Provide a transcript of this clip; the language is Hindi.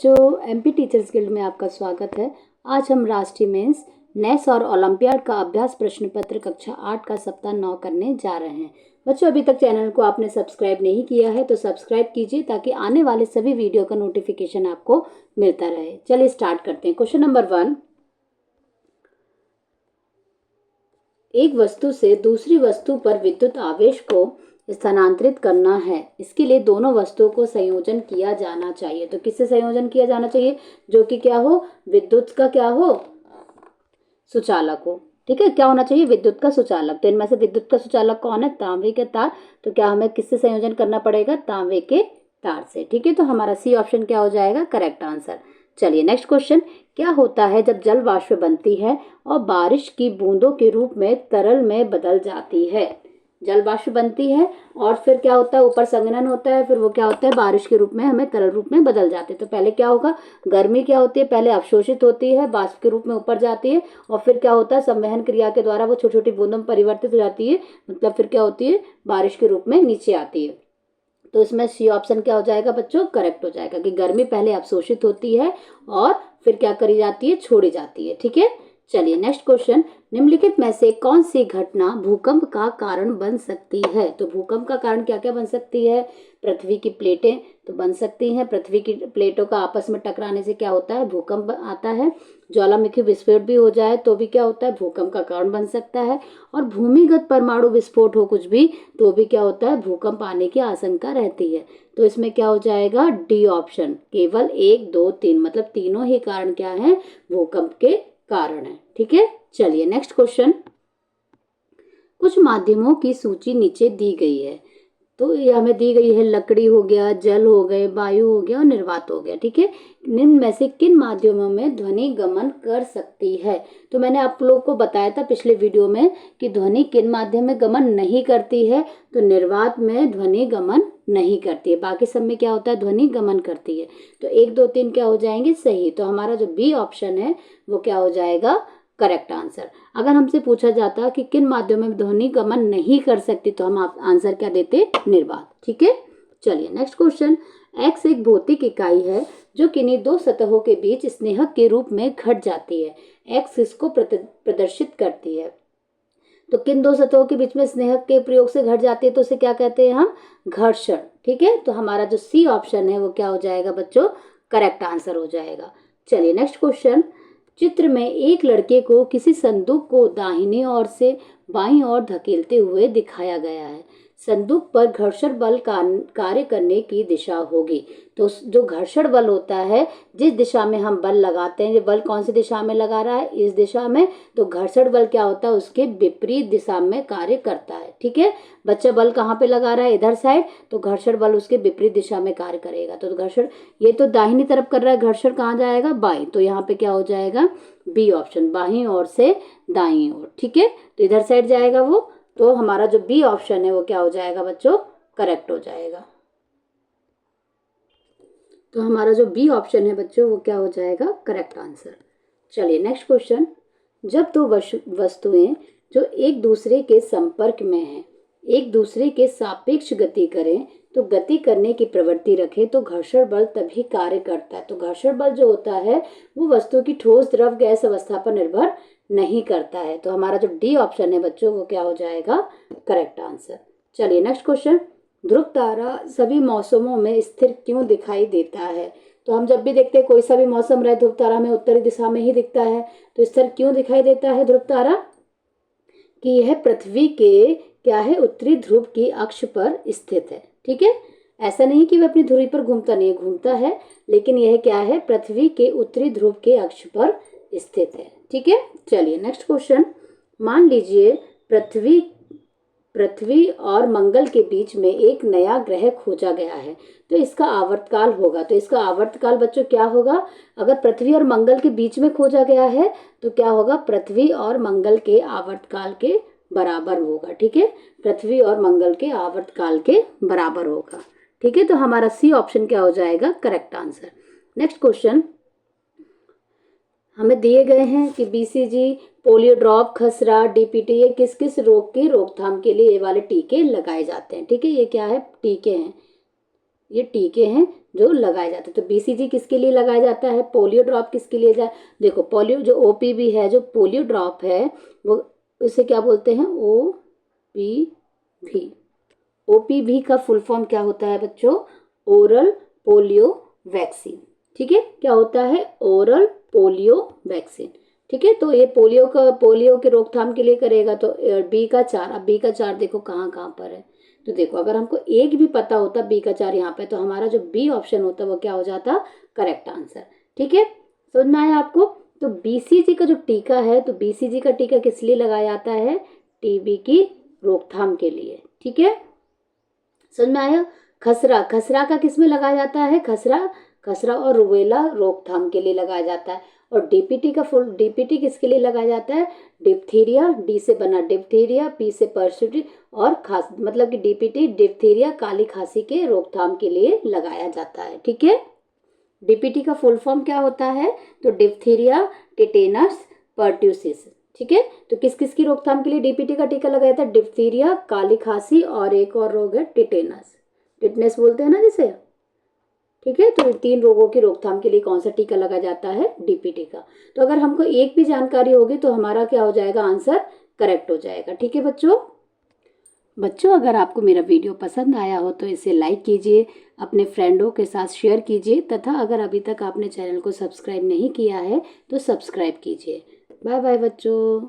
बच्चों, एमपी टीचर्स गिल्ड में आपका स्वागत है। आज हम राष्ट्रीय मेंस, नेस और ओलंपियाड का अभ्यास प्रश्न पत्र कक्षा 8 का सप्ताह 9 करने जा रहे हैं। बच्चों, अभी तक चैनल को आपने सब्सक्राइब नहीं किया है तो सब्सक्राइब कीजिए ताकि आने वाले सभी वीडियो का नोटिफिकेशन आपको मिलता रहे। चलिए स्टार्ट करते हैं। क्वेश्चन नंबर 1, एक वस्तु से दूसरी वस्तु पर विद्युत आवेश को स्थानांतरित करना है। इसके लिए दोनों वस्तुओं को संयोजन किया जाना चाहिए। तो किससे संयोजन किया जाना चाहिए? जो कि क्या हो? विद्युत का क्या हो? सुचालक हो। ठीक है, क्या होना चाहिए? विद्युत का सुचालक। तो इनमें से विद्युत का सुचालक कौन है? तांबे के तार। तो क्या हमें किससे संयोजन करना पड़ेगा? तांबे के तार से। ठीक है, तो हमारा सी ऑप्शन क्या हो जाएगा? Correct answer. चलिए नेक्स्ट क्वेश्चन, क्या होता है जब जल वाष्प बनती है और बारिश की बूंदों के रूप में तरल में बदल जाती है? जल वाष्प बनती है और फिर क्या होता है? ऊपर संघनन होता है, फिर वो क्या होता है? बारिश के रूप में हमें तरल रूप में बदल जाते हैं। तो पहले क्या होगा? गर्मी क्या होती है? पहले अवशोषित होती है, वाष्प के रूप में ऊपर जाती है और फिर क्या होता है? संवहन क्रिया के द्वारा वो छोटी छोटी बूंदों में परिवर्तित हो जाती है, मतलब फिर क्या होती है? बारिश के रूप में नीचे आती है। तो इसमें सी ऑप्शन क्या हो जाएगा बच्चों? करेक्ट हो जाएगा कि गर्मी पहले अवशोषित होती है और फिर क्या करी जाती है? छोड़ी जाती है। ठीक है, चलिए नेक्स्ट क्वेश्चन, निम्नलिखित में से कौन सी घटना भूकंप का कारण बन सकती है? तो भूकंप का कारण क्या क्या बन सकती है? पृथ्वी की प्लेटें तो बन सकती हैं। पृथ्वी की प्लेटों का आपस में टकराने से क्या होता है? भूकंप आता है। ज्वालामुखी विस्फोट भी हो जाए तो भी क्या होता है? भूकंप का कारण बन सकता है। और भूमिगत परमाणु विस्फोट हो कुछ भी तो भी क्या होता है? भूकंप आने की आशंका रहती है। तो इसमें क्या हो जाएगा? D option. केवल 1, 2, 3 मतलब तीनों ही कारण क्या है? भूकंप के कारण है। ठीक है, चलिए नेक्स्ट क्वेश्चन, कुछ माध्यमों की सूची नीचे दी गई है। तो ये हमें दी गई है, लकड़ी हो गया, जल हो गए, वायु हो गया और निर्वात हो गया। ठीक है, निम्न में से किन माध्यमों में ध्वनि गमन कर सकती है? तो मैंने आप लोग को बताया था पिछले वीडियो में कि ध्वनि किन माध्यम में गमन नहीं करती है। तो निर्वात में ध्वनि गमन नहीं करती है, बाकी सब में क्या होता है? ध्वनि गमन करती है। तो 1, 2, 3 क्या हो जाएंगे? सही। तो हमारा जो बी ऑप्शन है वो क्या हो जाएगा? Correct answer. अगर हमसे पूछा जाता कि किन माध्यमों में ध्वनि गमन नहीं कर सकती तो हम आप आंसर क्या देते? निर्वात। ठीक है, चलिए नेक्स्ट क्वेश्चन, एक्स एक भौतिक इकाई है जो किन्हीं दो सतहों के बीच स्नेहक के रूप में घट जाती है। एक्स इसको प्रदर्शित करती है। तो किन दो सतहों के बीच में स्नेहक के प्रयोग से घट जाती है तो उसे क्या कहते हैं हम? घर्षण। ठीक है, तो हमारा जो सी ऑप्शन है वो क्या हो जाएगा बच्चों? करेक्ट आंसर हो जाएगा। चलिए नेक्स्ट क्वेश्चन, चित्र में एक लड़के को किसी संदूक को दाहिनी ओर से बाईं ओर धकेलते हुए दिखाया गया है। संदूक पर घर्षण बल कार्य करने की दिशा होगी। तो जो घर्षण बल होता है, जिस दिशा में हम बल लगाते हैं, ये बल कौन सी दिशा में लगा रहा है? इस दिशा में। तो घर्षण बल क्या होता है? उसके विपरीत दिशा में कार्य करता है। ठीक है, बच्चा बल कहाँ पे लगा रहा है? इधर साइड। तो घर्षण बल उसके विपरीत दिशा में कार्य करेगा। तो घर्षण ये तो दाहिनी तरफ कर रहा है, घर्षण कहाँ जाएगा? बाईं। तो यहाँ पे क्या हो जाएगा? बी ऑप्शन, बाईं ओर से दाईं ओर। ठीक है, तो इधर साइड जाएगा वो। तो हमारा जो बी ऑप्शन है वो क्या हो जाएगा बच्चों? करेक्ट हो जाएगा। तो हमारा जो बी ऑप्शन है बच्चों वो क्या हो जाएगा? Correct answer. चलिए नेक्स्ट क्वेश्चन, जब दो वस्तुएं जो एक दूसरे के संपर्क में हैं एक दूसरे के सापेक्ष गति करें तो गति करने की प्रवृत्ति रखें तो घर्षण बल तभी कार्य करता है। तो घर्षण बल जो होता है वो वस्तु की ठोस, द्रव, गैस अवस्था पर निर्भर नहीं करता है। तो हमारा जो डी ऑप्शन है बच्चों वो क्या हो जाएगा? Correct answer. चलिए नेक्स्ट क्वेश्चन, ध्रुव तारा सभी मौसमों में स्थिर क्यों दिखाई देता है? तो हम जब भी देखते हैं कोई सा भी मौसम रहे, ध्रुव तारा हमें उत्तरी दिशा में ही दिखता है। तो स्थिर क्यों दिखाई देता है ध्रुव तारा? कि यह पृथ्वी के क्या है? उत्तरी ध्रुव की अक्ष पर स्थित है। ठीक है, ऐसा नहीं कि वह अपनी धुरी पर घूमता नहीं, घूमता है, लेकिन यह क्या है? पृथ्वी के उत्तरी ध्रुव के अक्ष पर स्थित है। ठीक है, चलिए नेक्स्ट क्वेश्चन, मान लीजिए पृथ्वी और मंगल के बीच में एक नया ग्रह खोजा गया है। तो इसका आवर्तकाल होगा। तो इसका आवर्तकाल बच्चों क्या होगा? अगर पृथ्वी और मंगल के बीच में खोजा गया है तो क्या होगा? पृथ्वी और मंगल के आवर्तकाल के बराबर होगा। ठीक है, पृथ्वी और मंगल के आवर्तकाल के बराबर होगा। ठीक है, तो हमारा सी ऑप्शन क्या हो जाएगा? Correct answer. नेक्स्ट क्वेश्चन हमें दिए गए हैं कि बीसीजी, पोलियो ड्रॉप, खसरा, डीपीटी, ये किस किस रोग की रोकथाम के लिए ये वाले टीके लगाए जाते हैं। ठीक है, ये क्या है? टीके हैं। ये टीके हैं जो लगाए जाते हैं। तो बीसीजी किसके लिए लगाया जाता है, पोलियो ड्रॉप किसके लिए जाए, देखो पोलियो जो ओपीवी है, जो पोलियो ड्रॉप है वो उसे क्या बोलते हैं, ओपीवी। ओपीवी का फुल फॉर्म क्या होता है बच्चों, ओरल पोलियो वैक्सीन। ठीक है, क्या होता है, ओरल पोलियो वैक्सीन। ठीक है, तो ये पोलियो के रोकथाम के लिए करेगा। तो बी का 4, अब बी का 4 देखो कहाँ कहाँ पर है। तो देखो अगर हमको एक भी पता होता बी का 4 यहाँ पे, तो हमारा जो बी ऑप्शन होता वो क्या हो जाता, करेक्ट आंसर। ठीक है, समझ में आया आपको। तो बीसीजी का जो टीका है, तो बीसीजी का टीका किस लिए लगाया जाता है, टीबी की रोकथाम के लिए। ठीक है, समझ में आया। खसरा, खसरा का किस में लगाया जाता है, खसरा, खसरा और रुबेला रोकथाम के लिए लगाया जाता है। और डीपीटी का फुल, डीपीटी किसके लिए लगाया जाता है, डिप्थीरिया, डी से बना डिप्थीरिया, पी से परसिटी और खास, मतलब कि डीपीटी डिप्थीरिया काली खांसी के रोकथाम के लिए लगाया जाता है। ठीक है, डीपीटी का फुल फॉर्म क्या होता है, तो डिप्थीरिया टिटेनस पर्ट्यूसिस। ठीक है, तो किस किस की रोकथाम के लिए डीपीटी का टीका लगाया था, डिप्थीरिया, काली खांसी और एक और रोग है टिटेनस, टिटनेस बोलते हैं ना जिसे। ठीक है, तो 3 रोगों की रोकथाम के लिए कौन सा टीका लगाया जाता है, डीपीटी का। तो अगर हमको एक भी जानकारी होगी तो हमारा क्या हो जाएगा, आंसर करेक्ट हो जाएगा। ठीक है बच्चों, अगर आपको मेरा वीडियो पसंद आया हो तो इसे लाइक कीजिए, अपने फ्रेंडों के साथ शेयर कीजिए, तथा अगर अभी तक आपने चैनल को सब्सक्राइब नहीं किया है तो सब्सक्राइब कीजिए। बाय बाय बच्चों।